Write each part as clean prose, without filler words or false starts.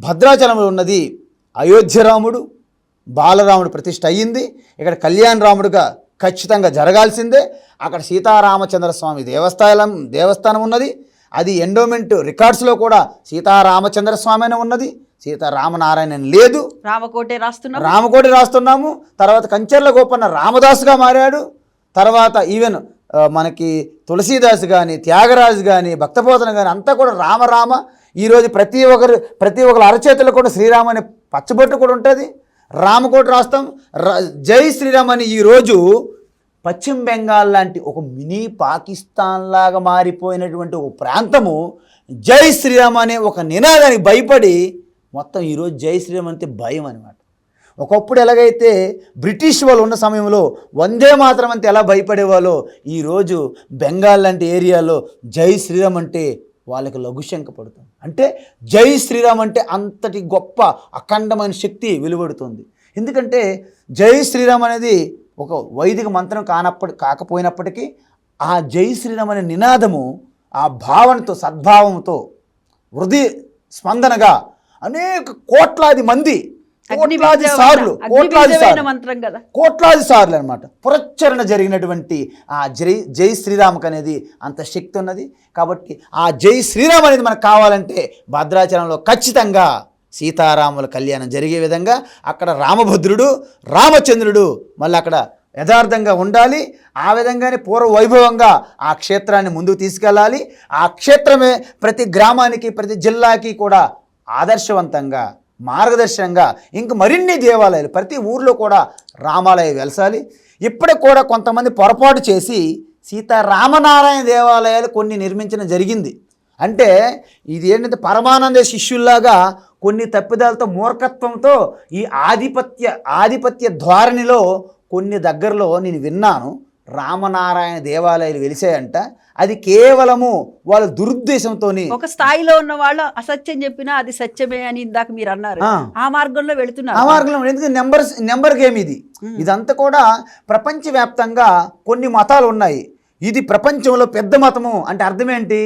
భద్రాచలంలో ఉన్నది అయోధ్య రాముడు, బాలరాముడు ప్రతిష్ఠ అయ్యింది. ఇక్కడ కళ్యాణ రాముడుగా ఖచ్చితంగా జరగాల్సిందే. అక్కడ సీతారామచంద్ర స్వామి దేవస్థానం ఉన్నది. అది ఎండోమెంట్ రికార్డ్స్లో కూడా సీతారామచంద్ర స్వామి అనే ఉన్నది, సీతారామనారాయణ లేదు. రామకోటే రాస్తున్నాము. తర్వాత కంచర్ల గోపన్న రామదాసుగా మారాడు. తర్వాత ఈవెన్ మనకి తులసీదాస్ కానీ, త్యాగరాజు కానీ, భక్తపోతన కానీ అంతా కూడా రామ. ఈరోజు ప్రతి ఒక్కరు అరచేతుల్లో కూడా శ్రీరామ అనే పచ్చబొట్టు కూడా ఉంటుంది. రామకోట రాస్తాం. జై శ్రీరామ్ అని ఈరోజు పశ్చిమ బెంగాల్ లాంటి ఒక మినీ పాకిస్తాన్ లాగా మారిపోయినటువంటి ఒక ప్రాంతము జై శ్రీరామ్ అనే ఒక నినాదానికి భయపడి మొత్తం ఈరోజు జై శ్రీరామ్ అంటే భయం అనమాట. ఒకప్పుడు ఎలాగైతే బ్రిటిష్ వాళ్ళు ఉన్న సమయంలో వందే మాతరం అంటే ఎలా భయపడేవాళ్ళో ఈరోజు బెంగాల్ లాంటి ఏరియాలో జై శ్రీరామ్ అంటే వాళ్ళకి లఘుశంక పడుతుంది. అంటే జై శ్రీరామ్ అంటే అంతటి గొప్ప అఖండమైన శక్తి వెలువడుతుంది. ఎందుకంటే జై శ్రీరామ్ అనేది ఒక వైదిక మంత్రం కాకపోయినప్పటికీ ఆ జై శ్రీరామ్ అనే నినాదము ఆ భావనతో, సద్భావంతో, హృదయ స్పందనగా అనేక కోట్లాది మంది కోట్లాది సార్లు అనమాట పురచ్చరణ జరిగినటువంటి ఆ జై శ్రీరామ్కి అనేది అంత శక్తి ఉన్నది. కాబట్టి ఆ జై శ్రీరామ్ అనేది మనకు కావాలంటే భద్రాచలంలో ఖచ్చితంగా సీతారాముల కళ్యాణం జరిగే విధంగా అక్కడ రామభద్రుడు, రామచంద్రుడు మళ్ళీ అక్కడ యథార్థంగా ఉండాలి. ఆ విధంగానే పూర్వ వైభవంగా ఆ క్షేత్రాన్ని ముందుకు తీసుకెళ్ళాలి. ఆ క్షేత్రమే ప్రతి గ్రామానికి, ప్రతి జిల్లాకి కూడా ఆదర్శవంతంగా, మార్గదర్శనంగా ఇంక మరిన్ని దేవాలయాలు ప్రతి ఊర్లో కూడా రామాలయం వెలసాలి. ఇప్పటికి కూడా కొంతమంది పొరపాటు చేసి సీతారామనారాయణ దేవాలయాలు కొన్ని నిర్మించడం జరిగింది. అంటే ఇది ఏంటంటే పరమానంద శిష్యుల్లాగా కొన్ని తప్పిదాలతో, మూర్ఖత్వంతో ఈ ఆధిపత్య ధోరణిలో కొన్ని దగ్గరలో నేను విన్నాను రామనారాయణ దేవాలయాలు వెలిసాయంట. అది కేవలము వాళ్ళ దురుద్దేశంతో, ఒక స్థాయిలో ఉన్న వాళ్ళు అసత్యం చెప్పినా అది సత్యమే అని ఇందాక మీరు అన్నారు. ఆ మార్గంలో వెళుతున్నారు. ఆ మార్గంలో ఎందుకంటే నెంబర్ గేమ్ ఇది. ఇదంతా కూడా ప్రపంచవ్యాప్తంగా కొన్ని మతాలు ఉన్నాయి. ఇది ప్రపంచంలో పెద్ద మతము అంటే అర్థం ఏంటి?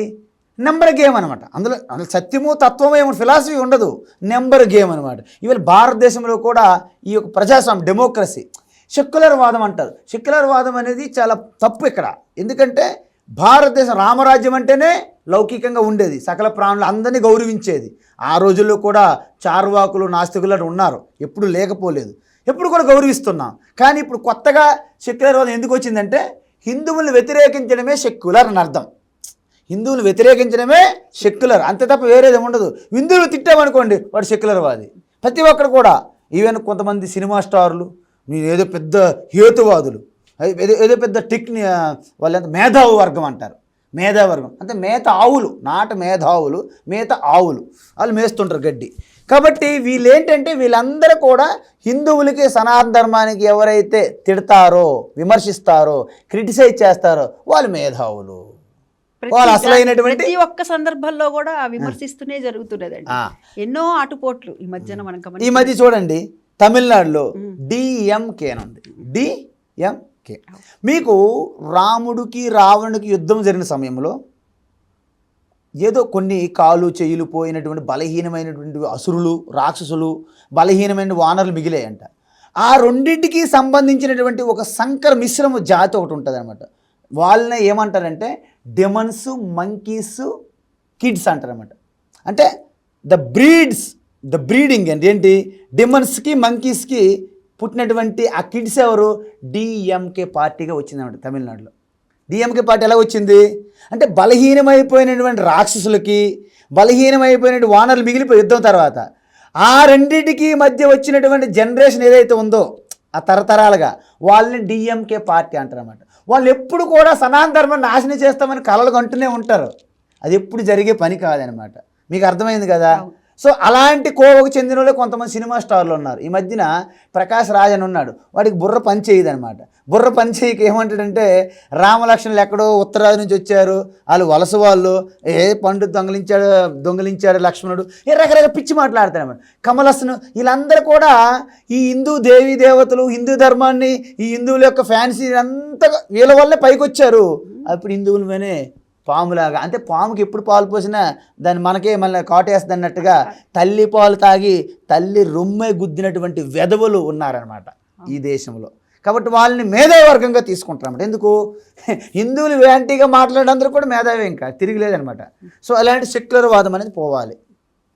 నెంబర్ గేమ్ అనమాట. అందులో సత్యము, తత్వము, ఏమో ఫిలాసఫీ ఉండదు, నెంబర్ గేమ్ అనమాట. ఇవాళ భారతదేశంలో కూడా ఈ యొక్క ప్రజాస్వామ్యం, డెమోక్రసీ, సెక్యులర్ వాదం అంటారు. సెక్యులర్ వాదం అనేది చాలా తప్పు ఇక్కడ. ఎందుకంటే భారతదేశం రామరాజ్యం అంటేనే లౌకికంగా ఉండేది, సకల ప్రాణులు అందరినీ గౌరవించేది. ఆ రోజుల్లో కూడా చార్వాకులు, నాస్తికులు ఉన్నారు, ఎప్పుడు లేకపోలేదు, ఎప్పుడు కూడా గౌరవిస్తున్నాం. కానీ ఇప్పుడు కొత్తగా సెక్యులర్ వాదం ఎందుకు వచ్చిందంటే హిందువులను వ్యతిరేకించడమే సెక్యులర్ అని అర్థం. హిందువులు వ్యతిరేకించడమే సెక్యులర్, అంతే తప్ప వేరేది ఉండదు. హిందువులు తిట్టామనుకోండి వాడు సెక్యులర్ వాది. ప్రతి ఒక్కరు కూడా, ఈవెన్ కొంతమంది సినిమా స్టార్లు, మీరు ఏదో పెద్ద హేతువాదులు, ఏదో పెద్ద వాళ్ళంతా మేధావు వర్గం అంటారు. మేధావర్గం అంటే మేత ఆవులు, నాట మేధావులు, మేత ఆవులు, వాళ్ళు మేస్తుంటారు గడ్డి. కాబట్టి వీళ్ళేంటంటే వీళ్ళందరూ కూడా హిందువులకి, సనాతన ధర్మానికి ఎవరైతే తిడతారో, విమర్శిస్తారో, క్రిటిసైజ్ చేస్తారో వాళ్ళు మేధావులు. వాళ్ళు అసలైనటువంటి ప్రతి ఒక్క సందర్భంలో కూడా విమర్శిస్తూనే జరుగుతున్నదండి. ఎన్నో ఆటుపోట్లు ఈ మధ్య చూడండి తమిళనాడులో డిఎంకే అని ఉంది. డిఎంకే మీకు రాముడికి రావణుడికి యుద్ధం జరిగిన సమయంలో ఏదో కొన్ని కాలు చెయ్యులు పోయినటువంటి బలహీనమైనటువంటి అసురులు, రాక్షసులు, బలహీనమైన వానరులు మిగిలాయంట. ఆ రెండింటికి సంబంధించినటువంటి ఒక సంకర మిశ్రమ జాతి ఒకటి ఉంటుంది అనమాట. వాళ్ళని ఏమంటారంటే డెమన్స్, మంకీస్, కిడ్స్ అంటారనమాట. అంటే ద బ్రీడింగ్ అంటే ఏంటి, డెమన్స్కి, మంకీస్కి పుట్టినటువంటి ఆ కిడ్స్ ఎవరు? డిఎంకే పార్టీగా వచ్చిందన్నమాట తమిళనాడులో. డిఎంకే పార్టీ ఎలా వచ్చింది అంటే బలహీనమైపోయినటువంటి రాక్షసులకి, బలహీనమైపోయినటువంటి వానరులు మిగిలిపోయి యుద్ధం తర్వాత ఆ రెండింటికి మధ్య వచ్చినటువంటి జనరేషన్ ఏదైతే ఉందో ఆ తరతరాలుగా వాళ్ళని డిఎంకే పార్టీ అంటారన్నమాట. వాళ్ళు ఎప్పుడు కూడా సనాతన ధర్మాన్ని నాశనం చేస్తామని కలలు కంటూనే ఉంటారు. అది ఎప్పుడు జరిగే పని కాదనమాట. మీకు అర్థమైంది కదా. సో అలాంటి కోవకు చెందిన వాళ్ళు కొంతమంది సినిమా స్టార్లు ఉన్నారు. ఈ మధ్యన ప్రకాష్ రాజ్ అని ఉన్నాడు, వాడికి బుర్ర పని చేయదనమాట. బుర్ర పని చేయక ఏమంటాడంటే రామలక్ష్మణులు ఎక్కడో ఉత్తరాది నుంచి వచ్చారు, వాళ్ళు వలస వాళ్ళు, పండు దొంగలించాడు లక్ష్మణుడు, రకరకాల పిచ్చి మాట్లాడతాడనమాట. కమలస్ను వీళ్ళందరూ కూడా ఈ హిందూ దేవీ దేవతలు, హిందూ ధర్మాన్ని, ఈ హిందువుల యొక్క ఫ్యాన్సీ అంతా వీళ్ళ వల్లే పైకి వచ్చారు. అప్పుడు హిందువుల మీదనే పాములాగా, అంటే పాముకి ఎప్పుడు పాలు పోసినా దాన్ని మనకే మళ్ళీ కాటేస్తుంది అన్నట్టుగా తల్లి పాలు తాగి తల్లి రొమ్మె గుద్దినటువంటి వెధవలు ఉన్నారనమాట ఈ దేశంలో. కాబట్టి వాళ్ళని మేధావర్గంగా తీసుకుంటారన్నమాట. ఎందుకు? హిందువులు యాంటీగా మాట్లాడేందరూ కూడా మేధావి, ఇంకా తిరిగిలేదనమాట. సో అలాంటి సెక్యులర్ వాదం అనేది పోవాలి.